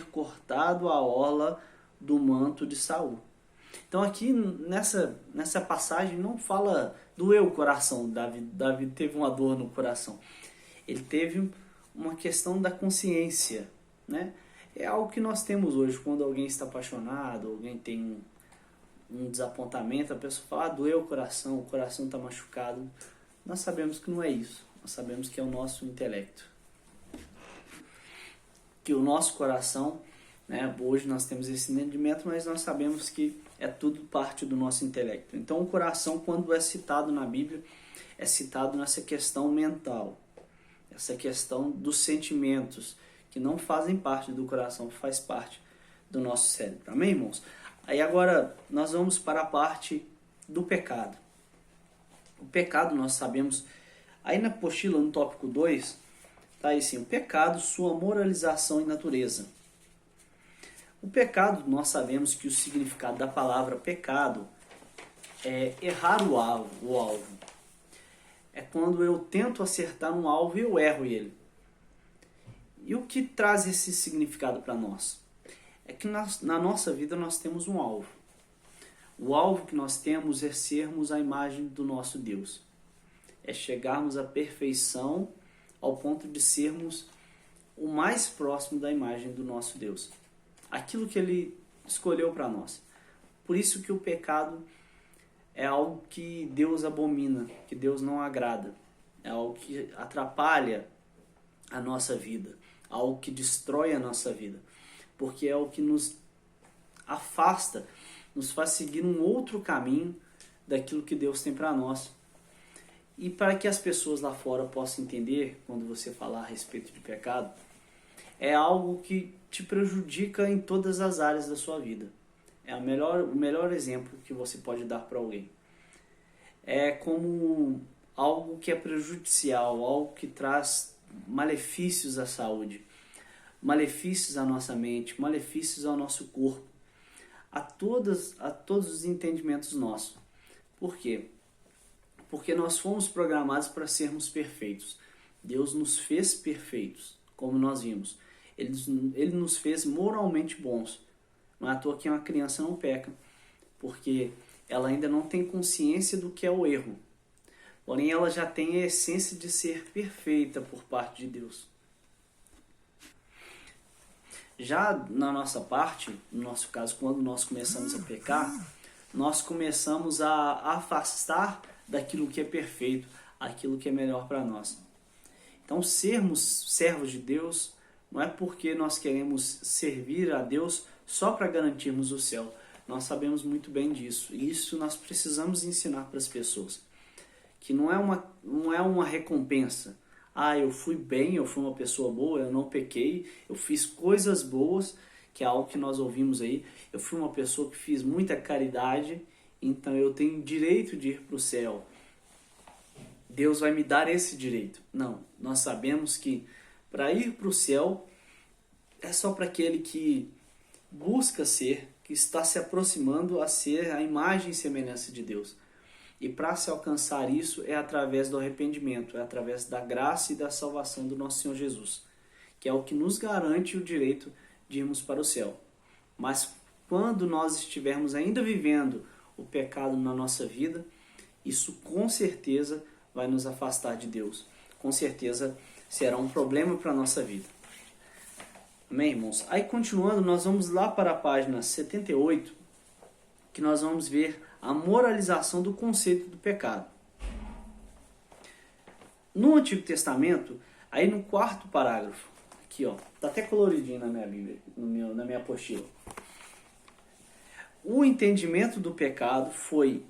cortado a orla do manto de Saul. Então aqui nessa passagem não fala doeu o coração. Davi teve uma dor no coração. Ele teve uma questão da consciência, né? É algo que nós temos hoje quando alguém está apaixonado, alguém tem um desapontamento, a pessoa fala, doeu o coração está machucado. Nós sabemos que não é isso. Nós sabemos que é o nosso intelecto. Que o nosso coração, né, hoje nós temos esse entendimento, mas nós sabemos que é tudo parte do nosso intelecto. Então o coração, quando é citado na Bíblia, é citado nessa questão mental, essa questão dos sentimentos, que não fazem parte do coração, faz parte do nosso cérebro. Amém, irmãos? Aí agora nós vamos para a parte do pecado. O pecado nós sabemos, aí na apostila, no tópico 2, está aí assim, o pecado, sua moralização e natureza. O pecado, nós sabemos que o significado da palavra pecado é errar o alvo. É quando eu tento acertar um alvo e eu erro ele. E o que traz esse significado para nós? É que na nossa vida nós temos um alvo. O alvo que nós temos é sermos a imagem do nosso Deus. É chegarmos à perfeição ao ponto de sermos o mais próximo da imagem do nosso Deus. Aquilo que Ele escolheu para nós. Por isso que o pecado é algo que Deus abomina, que Deus não agrada. É algo que atrapalha a nossa vida, algo que destrói a nossa vida. Porque é o que nos afasta, nos faz seguir um outro caminho daquilo que Deus tem para nós. E para que as pessoas lá fora possam entender, quando você falar a respeito de pecado, é algo que te prejudica em todas as áreas da sua vida. É o melhor exemplo que você pode dar para alguém. É como algo que é prejudicial, algo que traz malefícios à saúde, malefícios à nossa mente, malefícios ao nosso corpo, a todos os entendimentos nossos. Por quê? Porque nós fomos programados para sermos perfeitos. Deus nos fez perfeitos, como nós vimos. Ele nos fez moralmente bons. Não é à toa que uma criança não peca, porque ela ainda não tem consciência do que é o erro. Porém, ela já tem a essência de ser perfeita por parte de Deus. Já na nossa parte, no nosso caso, quando nós começamos a pecar, nós começamos a afastar daquilo que é perfeito, aquilo que é melhor para nós. Então, sermos servos de Deus não é porque nós queremos servir a Deus só para garantirmos o céu. Nós sabemos muito bem disso. E isso nós precisamos ensinar para as pessoas. Que não é uma recompensa. Ah, eu fui bem, eu fui uma pessoa boa, eu não pequei, eu fiz coisas boas, que é algo que nós ouvimos aí. Eu fui uma pessoa que fiz muita caridade, então eu tenho direito de ir para o céu. Deus vai me dar esse direito. Não, nós sabemos que para ir para o céu é só para aquele que busca ser, que está se aproximando a ser a imagem e semelhança de Deus. E para se alcançar isso é através do arrependimento, é através da graça e da salvação do nosso Senhor Jesus, que é o que nos garante o direito de irmos para o céu. Mas quando nós estivermos ainda vivendo o pecado na nossa vida, isso com certeza vai nos afastar de Deus. Com certeza será um problema para a nossa vida. Amém, irmãos? Aí continuando, nós vamos lá para a página 78, que nós vamos ver a moralização do conceito do pecado. No Antigo Testamento, aí no 4º parágrafo, aqui ó, tá até coloridinho na minha Bíblia, na minha apostila. O entendimento do pecado foi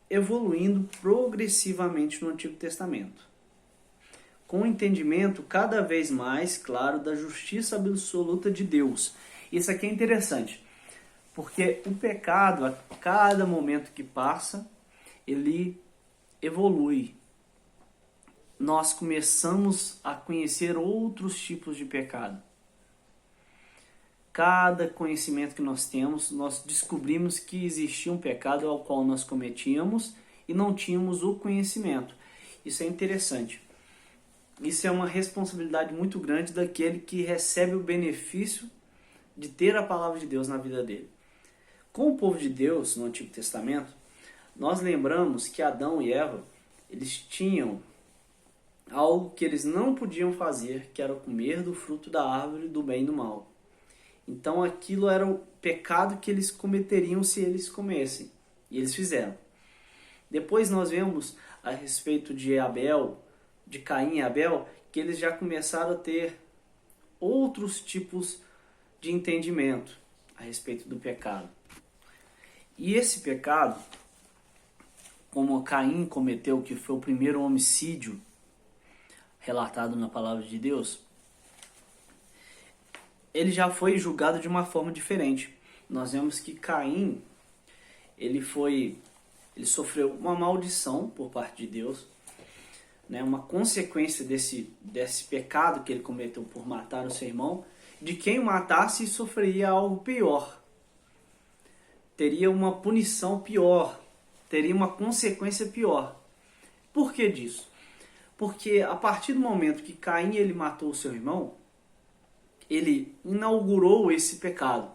evoluindo progressivamente no Antigo Testamento, com o entendimento cada vez mais claro da justiça absoluta de Deus. Isso aqui é interessante, porque o pecado, a cada momento que passa, ele evolui. Nós começamos a conhecer outros tipos de pecado. Cada conhecimento que nós temos, nós descobrimos que existia um pecado ao qual nós cometíamos e não tínhamos o conhecimento. Isso é interessante. Isso é uma responsabilidade muito grande daquele que recebe o benefício de ter a palavra de Deus na vida dele. Com o povo de Deus no Antigo Testamento, nós lembramos que Adão e Eva, eles tinham algo que eles não podiam fazer, que era comer do fruto da árvore do bem e do mal. Então aquilo era o pecado que eles cometeriam se eles comessem, e eles fizeram. Depois nós vemos a respeito de Caim e Abel, que eles já começaram a ter outros tipos de entendimento a respeito do pecado. E esse pecado, como Caim cometeu, que foi o primeiro homicídio relatado na palavra de Deus, ele já foi julgado de uma forma diferente. Nós vemos que Caim, ele sofreu uma maldição por parte de Deus, né, uma consequência desse pecado que ele cometeu por matar o seu irmão. De quem o matasse sofreria algo pior, teria uma punição pior, teria uma consequência pior. Por que disso? Porque a partir do momento que Caim ele matou o seu irmão, ele inaugurou esse pecado.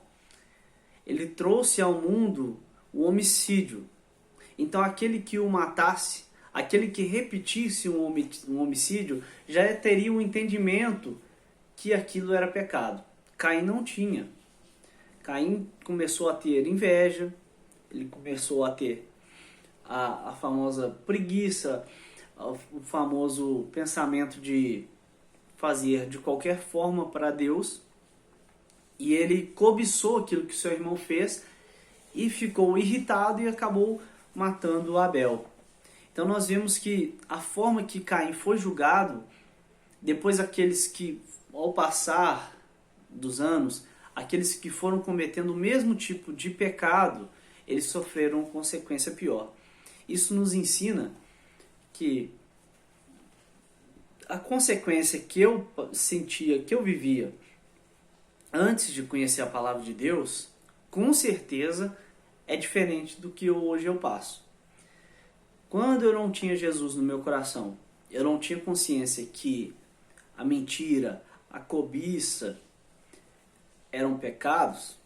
Ele trouxe ao mundo o homicídio. Então aquele que o matasse, aquele que repetisse um homicídio, já teria um entendimento que aquilo era pecado. Caim não tinha. Caim começou a ter inveja, ele começou a ter a famosa preguiça, o famoso pensamento de fazer de qualquer forma para Deus, e ele cobiçou aquilo que seu irmão fez e ficou irritado e acabou matando Abel. Então nós vemos que a forma que Caim foi julgado, depois aqueles que, ao passar dos anos, aqueles que foram cometendo o mesmo tipo de pecado, eles sofreram consequência pior. Isso nos ensina que a consequência que eu sentia, que eu vivia antes de conhecer a palavra de Deus, com certeza é diferente do que hoje eu passo. Quando eu não tinha Jesus no meu coração, eu não tinha consciência que a mentira, a cobiça eram pecados.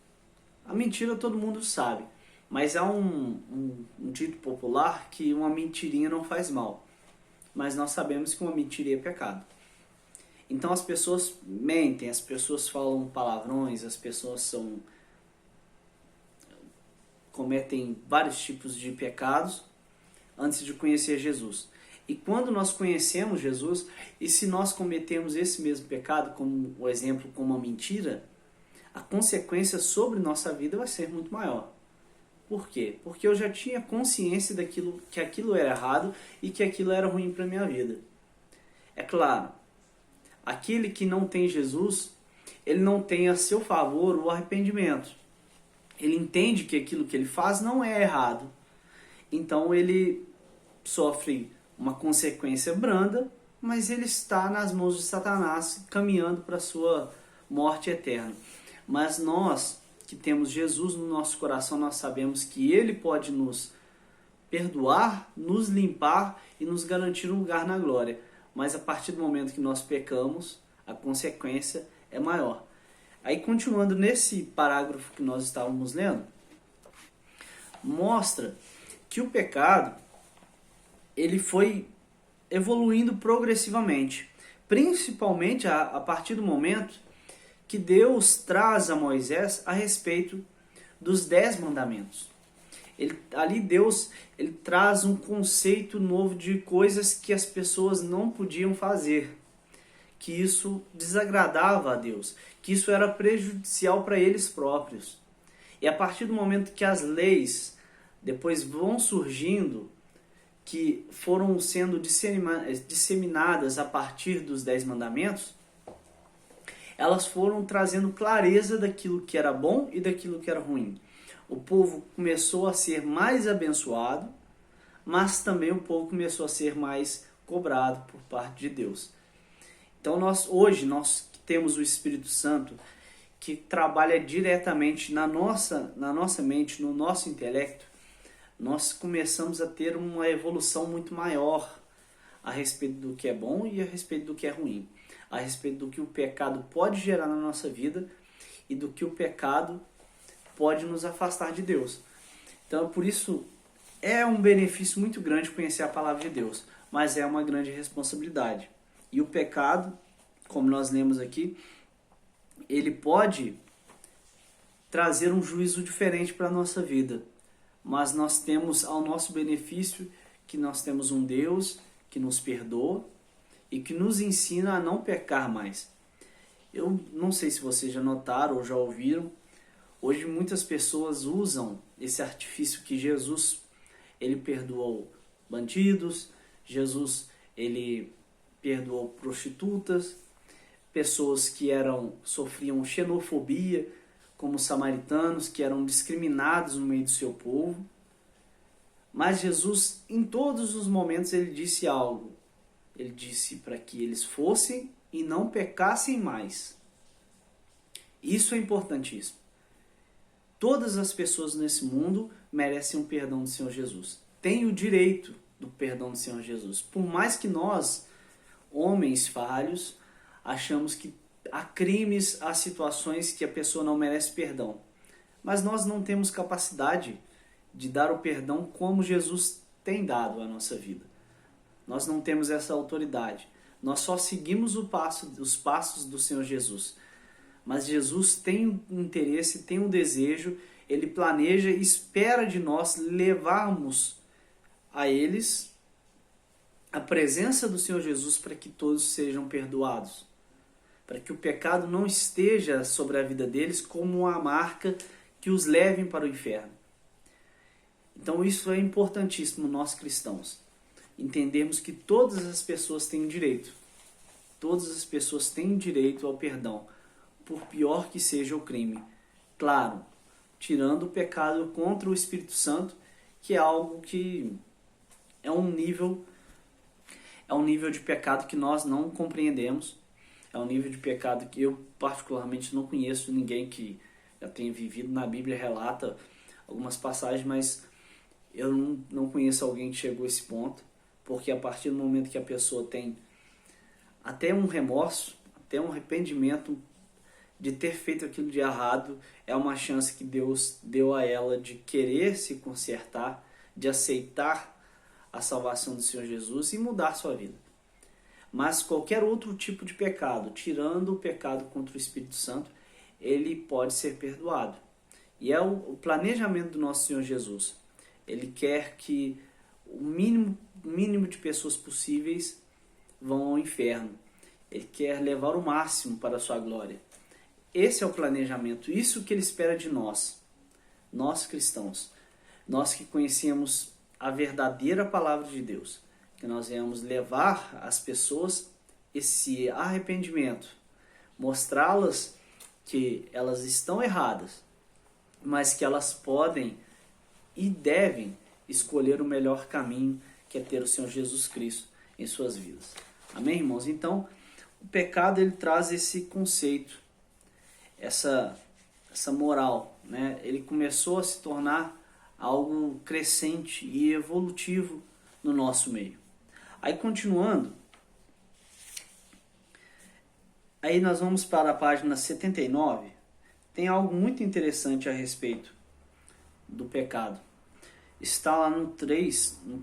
A mentira todo mundo sabe, mas há um dito popular que uma mentirinha não faz mal. Mas nós sabemos que uma mentira é pecado. Então as pessoas mentem, as pessoas falam palavrões, as pessoas cometem vários tipos de pecados antes de conhecer Jesus. E quando nós conhecemos Jesus, e se nós cometemos esse mesmo pecado, como o exemplo, como uma mentira, a consequência sobre nossa vida vai ser muito maior. Por quê? Porque eu já tinha consciência que aquilo era errado e que aquilo era ruim para a minha vida. É claro, aquele que não tem Jesus, ele não tem a seu favor o arrependimento. Ele entende que aquilo que ele faz não é errado. Então ele sofre uma consequência branda, mas ele está nas mãos de Satanás, caminhando para a sua morte eterna. Mas nós que temos Jesus no nosso coração, nós sabemos que ele pode nos perdoar, nos limpar e nos garantir um lugar na glória. Mas a partir do momento que nós pecamos, a consequência é maior. Aí, continuando nesse parágrafo que nós estávamos lendo, mostra que o pecado ele foi evoluindo progressivamente, principalmente a partir do momento que Deus traz a Moisés a respeito dos 10 mandamentos. Ali Deus ele traz um conceito novo de coisas que as pessoas não podiam fazer, que isso desagradava a Deus, que isso era prejudicial para eles próprios. E a partir do momento que as leis depois vão surgindo, que foram sendo disseminadas a partir dos 10 mandamentos, elas foram trazendo clareza daquilo que era bom e daquilo que era ruim. O povo começou a ser mais abençoado, mas também o povo começou a ser mais cobrado por parte de Deus. Então hoje nós temos o Espírito Santo que trabalha diretamente na nossa mente, no nosso intelecto, nós começamos a ter uma evolução muito maior a respeito do que é bom e a respeito do que é ruim, a respeito do que o pecado pode gerar na nossa vida e do que o pecado pode nos afastar de Deus. Então, por isso, é um benefício muito grande conhecer a palavra de Deus, mas é uma grande responsabilidade. E o pecado, como nós lemos aqui, ele pode trazer um juízo diferente para a nossa vida. Mas nós temos ao nosso benefício que nós temos um Deus que nos perdoa e que nos ensina a não pecar mais. Eu não sei se vocês já notaram ou já ouviram, hoje muitas pessoas usam esse artifício que Jesus, ele perdoou bandidos, Jesus, ele perdoou prostitutas, pessoas que sofriam xenofobia, como os samaritanos, que eram discriminados no meio do seu povo. Mas Jesus, em todos os momentos, ele disse algo. Ele disse para que eles fossem e não pecassem mais. Isso é importantíssimo. Todas as pessoas nesse mundo merecem o perdão do Senhor Jesus. Têm o direito do perdão do Senhor Jesus. Por mais que nós, homens falhos, achamos que há crimes, há situações que a pessoa não merece perdão. Mas nós não temos capacidade de dar o perdão como Jesus tem dado à nossa vida. Nós não temos essa autoridade. Nós só seguimos os passos do Senhor Jesus. Mas Jesus tem um interesse, tem um desejo, ele planeja e espera de nós levarmos a eles a presença do Senhor Jesus para que todos sejam perdoados. Para que o pecado não esteja sobre a vida deles como uma marca que os leve para o inferno. Então isso é importantíssimo nós cristãos. Entendermos que todas as pessoas têm direito. Todas as pessoas têm direito ao perdão, por pior que seja o crime. Claro, tirando o pecado contra o Espírito Santo, que é algo que é um nível de pecado que nós não compreendemos. É um nível de pecado que eu particularmente não conheço ninguém que já tenha vivido. Na Bíblia relata algumas passagens, mas eu não conheço alguém que chegou a esse ponto, porque a partir do momento que a pessoa tem até um remorso, até um arrependimento de ter feito aquilo de errado, é uma chance que Deus deu a ela de querer se consertar, de aceitar a salvação do Senhor Jesus e mudar sua vida. Mas qualquer outro tipo de pecado, tirando o pecado contra o Espírito Santo, ele pode ser perdoado. E é o planejamento do nosso Senhor Jesus. Ele quer que o mínimo de pessoas possíveis vão ao inferno. Ele quer levar o máximo para a sua glória. Esse é o planejamento, isso que ele espera de nós cristãos, nós que conhecemos a verdadeira palavra de Deus, que nós venhamos levar às pessoas esse arrependimento, mostrá-las que elas estão erradas, mas que elas podem e devem escolher o melhor caminho, que é ter o Senhor Jesus Cristo em suas vidas. Amém, irmãos? Então, o pecado ele traz esse conceito, essa moral, né? Ele começou a se tornar algo crescente e evolutivo no nosso meio. Aí continuando, aí nós vamos para a página 79, tem algo muito interessante a respeito do pecado. Está lá no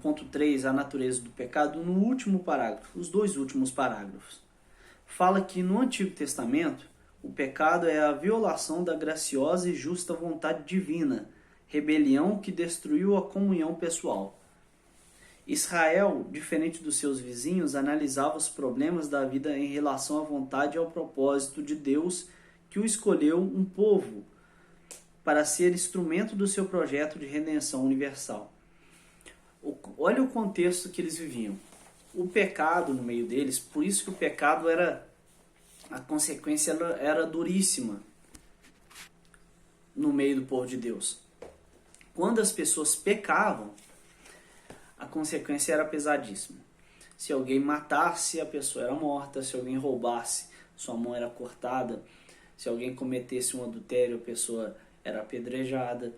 ponto 3, a natureza do pecado, no último parágrafo, os dois últimos parágrafos. Fala que no Antigo Testamento, o pecado é a violação da graciosa e justa vontade divina, rebelião que destruiu a comunhão pessoal. Israel, diferente dos seus vizinhos, analisava os problemas da vida em relação à vontade e ao propósito de Deus, que o escolheu um povo para ser instrumento do seu projeto de redenção universal. Olha o contexto que eles viviam. O pecado no meio deles, por isso que o pecado a consequência era duríssima no meio do povo de Deus. Quando as pessoas pecavam, a consequência era pesadíssima. Se alguém matasse, a pessoa era morta. Se alguém roubasse, sua mão era cortada. Se alguém cometesse um adultério, a pessoa era apedrejada.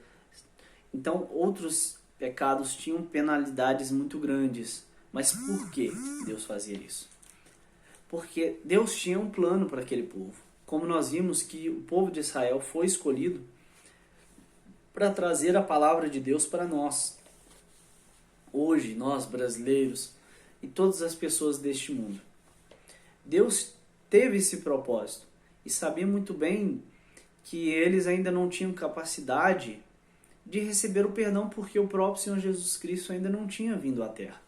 Então, outros pecados tinham penalidades muito grandes. Mas por que Deus fazia isso? Porque Deus tinha um plano para aquele povo. como nós vimos que o povo de Israel foi escolhido para trazer a palavra de Deus para nós. Hoje, nós brasileiros e todas as pessoas deste mundo. Deus teve esse propósito e sabia muito bem que eles ainda não tinham capacidade de receber o perdão porque o próprio Senhor Jesus Cristo ainda não tinha vindo à Terra.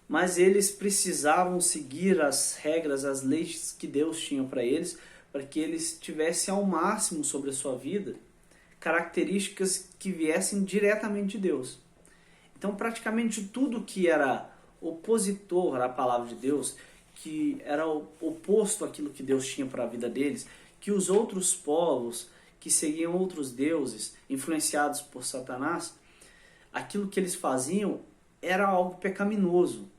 Mas eles precisavam seguir as regras, as leis que Deus tinha para eles, para que eles tivessem ao máximo sobre a sua vida características que viessem diretamente de Deus. Então, praticamente tudo que era opositor à palavra de Deus, que era oposto àquilo que Deus tinha para a vida deles, que os outros povos que seguiam outros deuses, influenciados por Satanás, aquilo que eles faziam era algo pecaminoso,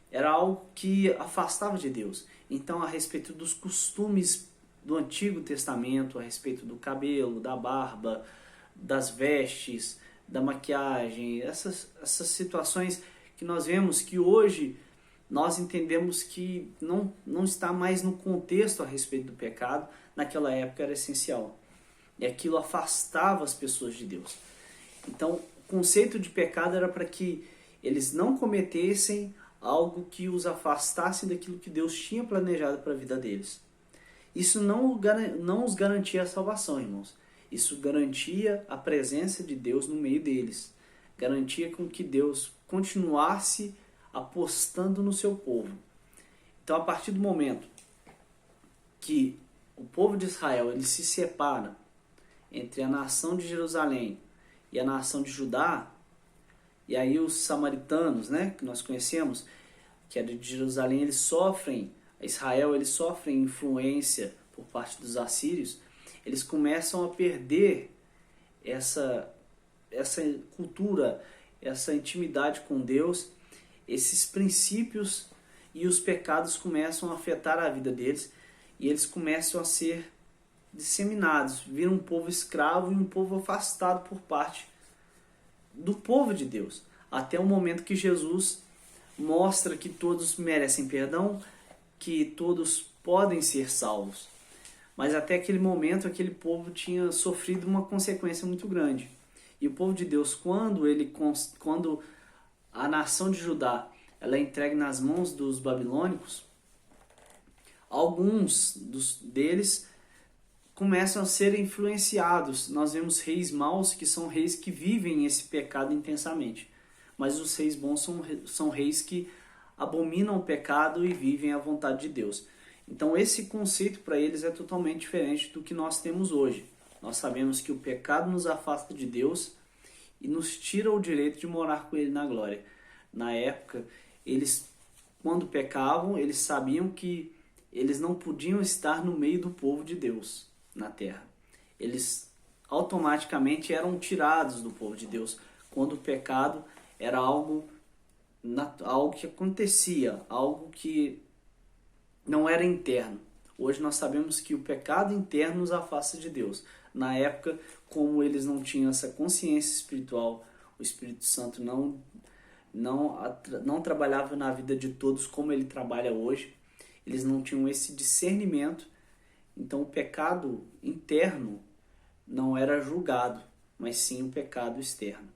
era algo que afastava de Deus. Então, a respeito dos costumes do Antigo Testamento, a respeito do cabelo, da barba, das vestes, da maquiagem, essas situações que nós vemos que hoje nós entendemos que não está mais no contexto a respeito do pecado, naquela época era essencial. E aquilo afastava as pessoas de Deus. Então, o conceito de pecado era para que eles não cometessem algo que os afastasse daquilo que Deus tinha planejado para a vida deles. Isso não os garantia a salvação, irmãos. Isso garantia a presença de Deus no meio deles. Garantia com que Deus continuasse apostando no seu povo. Então, a partir do momento que o povo de Israel ele se separa entre a nação de Jerusalém e a nação de Judá, e aí os samaritanos, né, que nós conhecemos, que é de Jerusalém, Israel eles sofrem influência por parte dos assírios, eles começam a perder essa cultura, essa intimidade com Deus, esses princípios, e os pecados começam a afetar a vida deles, e eles começam a ser disseminados, viram um povo escravo e um povo afastado por parte do povo de Deus, até o momento que Jesus mostra que todos merecem perdão, que todos podem ser salvos. Mas até aquele momento, aquele povo tinha sofrido uma consequência muito grande. E o povo de Deus, quando a nação de Judá ela é entregue nas mãos dos babilônicos, alguns deles começam a ser influenciados. Nós vemos reis maus, que são reis que vivem esse pecado intensamente. Mas os reis bons são reis que abominam o pecado e vivem a vontade de Deus. Então esse conceito para eles é totalmente diferente do que nós temos hoje. Nós sabemos que o pecado nos afasta de Deus e nos tira o direito de morar com Ele na glória. Na época, eles, quando pecavam, eles sabiam que eles não podiam estar no meio do povo de Deus na terra. Eles automaticamente eram tirados do povo de Deus quando o pecado era algo que acontecia, algo que não era interno. Hoje nós sabemos que o pecado interno nos afasta de Deus. Na época, como eles não tinham essa consciência espiritual, o Espírito Santo não trabalhava na vida de todos como ele trabalha hoje. Eles não tinham esse discernimento. Então o pecado interno não era julgado, mas sim o pecado externo.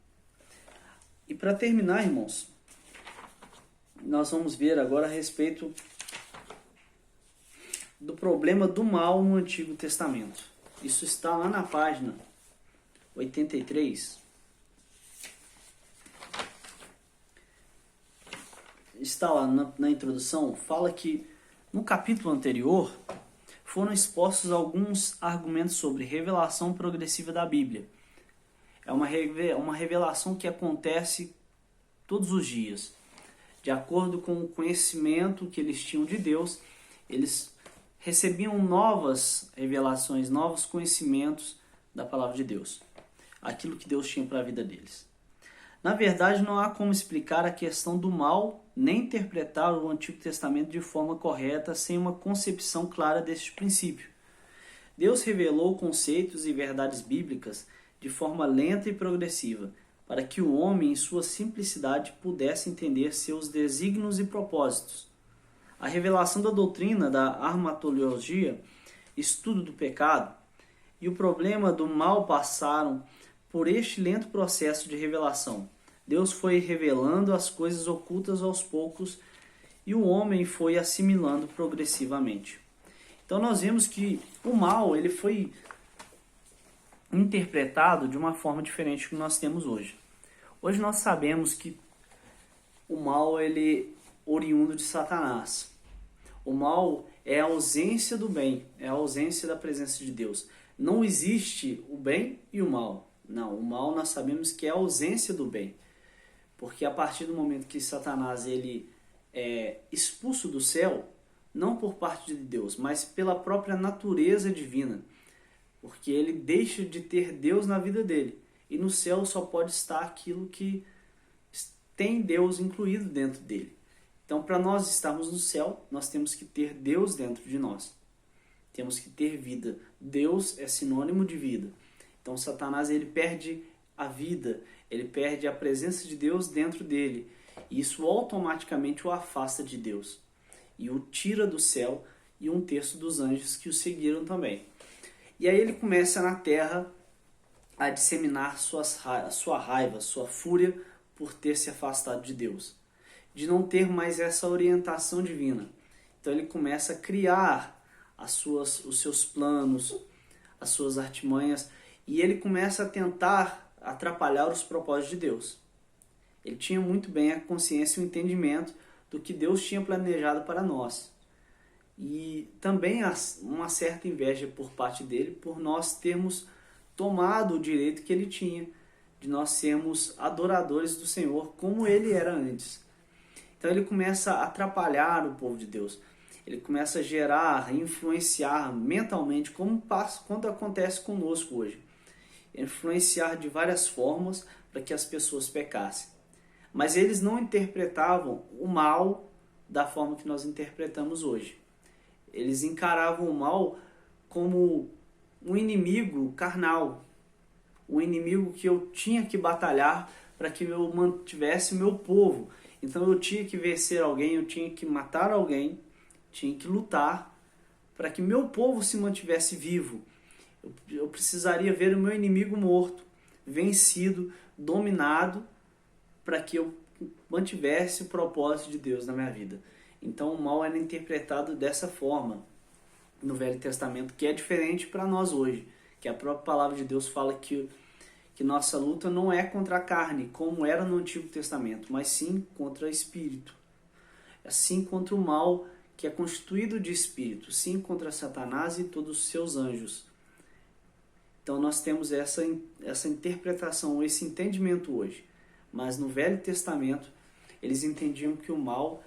E para terminar, irmãos, nós vamos ver agora a respeito do problema do mal no Antigo Testamento. Isso está lá na página 83. Está lá na introdução, fala que no capítulo anterior foram expostos alguns argumentos sobre revelação progressiva da Bíblia. É uma revelação que acontece todos os dias. De acordo com o conhecimento que eles tinham de Deus, eles recebiam novas revelações, novos conhecimentos da palavra de Deus. Aquilo que Deus tinha para a vida deles. Na verdade, não há como explicar a questão do mal, nem interpretar o Antigo Testamento de forma correta sem uma concepção clara deste princípio. Deus revelou conceitos e verdades bíblicas de forma lenta e progressiva, para que o homem, em sua simplicidade, pudesse entender seus desígnios e propósitos. A revelação da doutrina da armatologia estudo do pecado e o problema do mal passaram por este lento processo de revelação. Deus foi revelando as coisas ocultas aos poucos e o homem foi assimilando progressivamente. Então nós vemos que o mal ele foi interpretado de uma forma diferente do que nós temos hoje. Hoje nós sabemos que o mal ele é oriundo de Satanás. O mal é a ausência do bem, é a ausência da presença de Deus. Não existe o bem e o mal. Não, o mal nós sabemos que é a ausência do bem. Porque a partir do momento que Satanás ele é expulso do céu, não por parte de Deus, mas pela própria natureza divina. Porque ele deixa de ter Deus na vida dele. E no céu só pode estar aquilo que tem Deus incluído dentro dele. Então, para nós estarmos no céu, nós temos que ter Deus dentro de nós. Temos que ter vida. Deus é sinônimo de vida. Então, Satanás ele perde a vida, ele perde a presença de Deus dentro dele. E isso automaticamente o afasta de Deus. E o tira do céu e 1/3 dos anjos que o seguiram também. E aí ele começa na terra a disseminar sua raiva, sua fúria por ter se afastado de Deus. De não ter mais essa orientação divina. Então ele começa a criar os seus planos, as suas artimanhas, e ele começa a tentar atrapalhar os propósitos de Deus. Ele tinha muito bem a consciência e o entendimento do que Deus tinha planejado para nós. E também há uma certa inveja por parte dele por nós termos tomado o direito que ele tinha, de nós sermos adoradores do Senhor como ele era antes. Então ele começa a atrapalhar o povo de Deus. Ele começa a gerar, influenciar mentalmente, quando acontece conosco hoje. Influenciar de várias formas para que as pessoas pecassem. Mas eles não interpretavam o mal da forma que nós interpretamos hoje. Eles encaravam o mal como um inimigo carnal. Um inimigo que eu tinha que batalhar para que eu mantivesse o meu povo. Então eu tinha que vencer alguém, eu tinha que matar alguém, tinha que lutar para que meu povo se mantivesse vivo. Eu precisaria ver o meu inimigo morto, vencido, dominado, para que eu mantivesse o propósito de Deus na minha vida. Então o mal era interpretado dessa forma no Velho Testamento, que é diferente para nós hoje, que a própria palavra de Deus fala que nossa luta não é contra a carne, como era no Antigo Testamento, mas sim contra o espírito. Assim contra o mal que é constituído de espírito, sim contra Satanás e todos os seus anjos. Então nós temos essa interpretação, esse entendimento hoje. Mas no Velho Testamento, eles entendiam que o mal